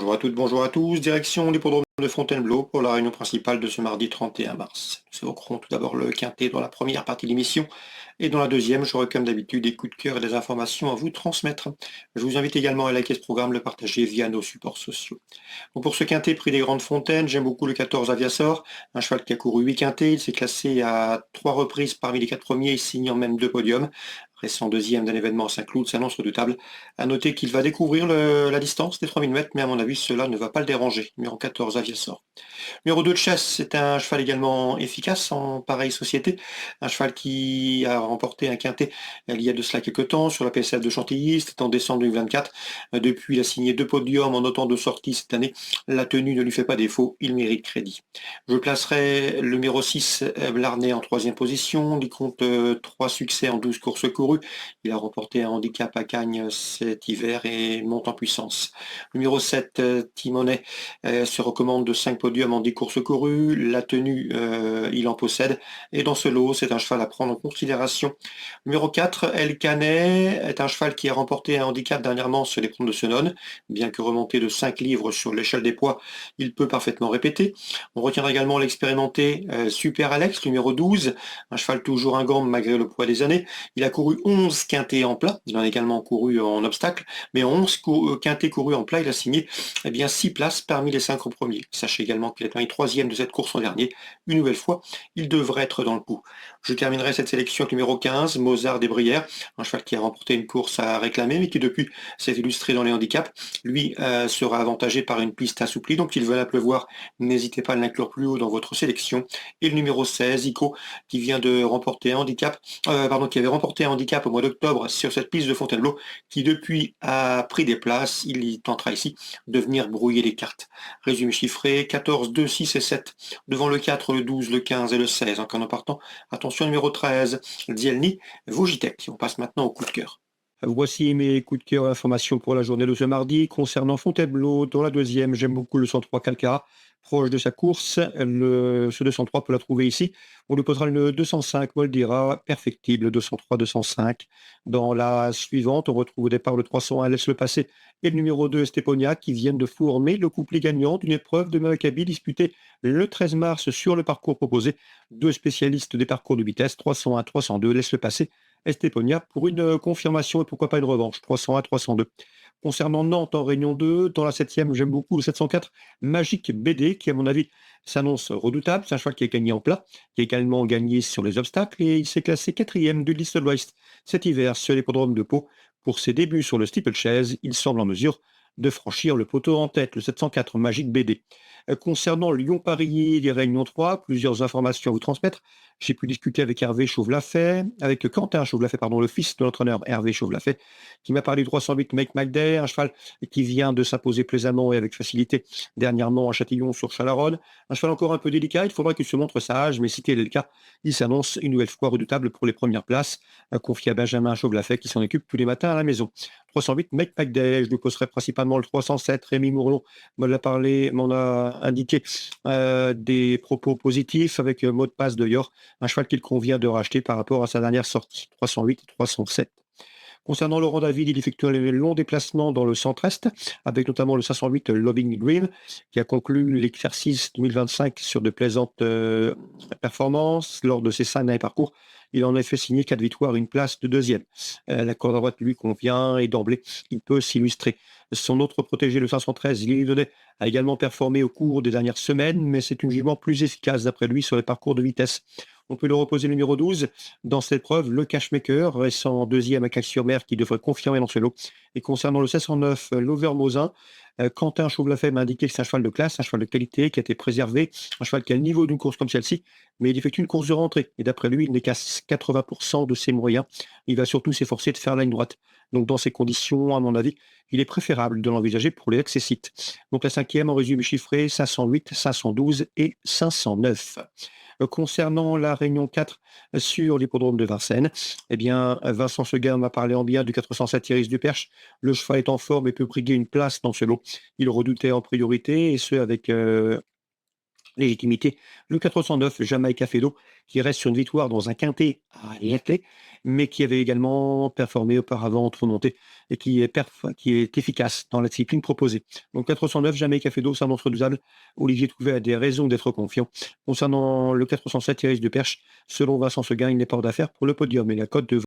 Bonjour à toutes, bonjour à tous. Direction l'hippodrome de Fontainebleau pour la réunion principale de ce mardi 31 mars. Nous évoquerons tout d'abord le quintet dans la première partie de l'émission et dans la deuxième, j'aurai comme d'habitude des coups de cœur et des informations à vous transmettre. Je vous invite également à liker ce programme, le partager via nos supports sociaux. Bon, pour ce quintet prix des Grandes Fontaines, j'aime beaucoup le 14 Aviasor, un cheval qui a couru 8 quintets, il s'est classé à 3 reprises parmi les 4 premiers, signant même 2 podiums. Récent deuxième d'un événement à Saint-Cloud s'annonce redoutable. À noter qu'il va découvrir la distance des 3000 mètres, mais à mon avis, cela ne va pas le déranger. Numéro 14, Aviasor. Numéro 2 de chasse, c'est un cheval également efficace en pareille société. Un cheval qui a remporté un quintet il y a de cela quelques temps sur la PSF de Chantilly, c'était en décembre 2024. Depuis, il a signé 2 podiums en autant de sorties cette année. La tenue ne lui fait pas défaut, il mérite crédit. Je placerai le numéro 6, Blarney, en troisième position. Il compte 3 succès en 12 courses courues. Il a remporté un handicap à Cagnes cet hiver et monte en puissance. Numéro 7, Timonet, se recommande de 5 podiums en 10 courses courues. La tenue, il en possède. Et dans ce lot, c'est un cheval à prendre en considération. Numéro 4, El Canet, est un cheval qui a remporté un handicap dernièrement sur les pentes de Senones. Bien que remonté de 5 livres sur l'échelle des poids, il peut parfaitement répéter. On retiendra également l'expérimenté Super Alex, numéro 12, un cheval toujours ingant malgré le poids des années. Il a couru 11 quintets en plat, il en a également couru en obstacle, mais en 11 quintets courus en plat, il a signé 6 places parmi les 5 premiers. Sachez également qu'il a terminé troisième de cette course en dernier. Une nouvelle fois, il devrait être dans le coup. Je terminerai cette sélection avec numéro 15, Mozart des Brières, un cheval qui a remporté une course à réclamer, mais qui depuis s'est illustré dans les handicaps. Lui sera avantagé par une piste assouplie, donc il veut la pleuvoir. N'hésitez pas à l'inclure plus haut dans votre sélection. Et le numéro 16, Ico, qui vient de remporter un handicap, qui avait remporté un handicap au mois d'octobre sur cette piste de Fontainebleau, qui depuis a pris des places. Il y tentera ici de venir brouiller les cartes. Résumé chiffré, 14, 2, 6 et 7. Devant le 4, le 12, le 15 et le 16. En partant, attention numéro 13, Dzielny, Vogitech. On passe maintenant au coup de cœur. Voici mes coups de cœur et informations pour la journée de ce mardi. Concernant Fontainebleau, dans la deuxième, j'aime beaucoup le 103 Calcara, proche de sa course. Ce 203 peut la trouver ici. On lui posera le 205 Moldira, perfectible, 203, 205. Dans la suivante, on retrouve au départ le 301 Laisse le passer et le numéro 2 Esteponia qui viennent de former le couplet gagnant d'une épreuve de Maccabi disputée le 13 mars sur le parcours proposé. Deux spécialistes des parcours de vitesse, 301, 302, Laisse le passer. Esteponia pour une confirmation et pourquoi pas une revanche, 301, 302. Concernant Nantes en Réunion 2, dans la 7e, j'aime beaucoup le 704 Magique BD qui, à mon avis, s'annonce redoutable. C'est un cheval qui a gagné en plat, qui a également gagné sur les obstacles et il s'est classé 4e de liste de l'Ouest cet hiver sur l'hippodrome de Pau. Pour ses débuts sur le steeplechase, il semble en mesure de franchir le poteau en tête, le 704 Magique BD. Concernant Lyon-Paris, les Réunions 3, plusieurs informations à vous transmettre. J'ai pu discuter avec Hervé Chauvelafay, avec Quentin Chauvelafay, pardon, le fils de l'entraîneur Hervé Chauvelafay, qui m'a parlé du 308 Make McDay, un cheval qui vient de s'imposer plaisamment et avec facilité dernièrement à Châtillon sur Chalaronne. Un cheval encore un peu délicat, il faudra qu'il se montre sage, mais si tel est le cas, il s'annonce une nouvelle fois redoutable pour les premières places, confié à Benjamin Chauvelafay qui s'en occupe tous les matins à la maison. 308 Make McDay, je lui poserai principalement le 307 Rémi Mourlon, m'en a indiqué des propos positifs avec mot de passe de Yor, un cheval qu'il convient de racheter par rapport à sa dernière sortie, 308 et 307. Concernant Laurent David, il effectue un long déplacement dans le centre-est, avec notamment le 508 Loving Green, qui a conclu l'exercice 2025 sur de plaisantes performances lors de ses 5 derniers parcours. Il en a fait signer 4 victoires et une place de deuxième. La corde à droite lui convient et d'emblée, il peut s'illustrer. Son autre protégé, le 513, Lily Daudet, a également performé au cours des dernières semaines, mais c'est une jugement plus efficace d'après lui sur les parcours de vitesse. On peut le reposer le numéro 12 dans cette épreuve, le Cashmaker, récent deuxième à Cax-sur-Mer qui devrait confirmer dans ce lot. Et concernant le 709, l'Overmosin, Quentin Chauvelafay m'a indiqué que c'est un cheval de classe, un cheval de qualité qui a été préservé, un cheval qui a le niveau d'une course comme celle-ci, mais il effectue une course de rentrée. Et d'après lui, il n'est qu'à 80% de ses moyens. Il va surtout s'efforcer de faire la ligne droite. Donc dans ces conditions, à mon avis, il est préférable de l'envisager pour les accessites. Donc la 5e en résumé chiffré, 508, 512 et 509. Concernant la Réunion 4 sur l'hippodrome de Vincennes, eh bien, Vincent Seguin m'a parlé en bien du 407 Iris du Perche. Le cheval est en forme et peut briguer une place dans ce lot. Il redoutait en priorité, et ce avec légitimité. Le 409, Jamaica Fedo, qui reste sur une victoire dans un quintet à l'athlé, mais qui avait également performé auparavant en montée et qui est efficace dans la discipline proposée. Donc 409, Jamaica Fedo, c'est un entre deux. Olivier Trouvé a des raisons d'être confiant. Concernant le 407, Iris de Perche, selon Vincent Seguin, il n'est pas hors d'affaire pour le podium et la cote de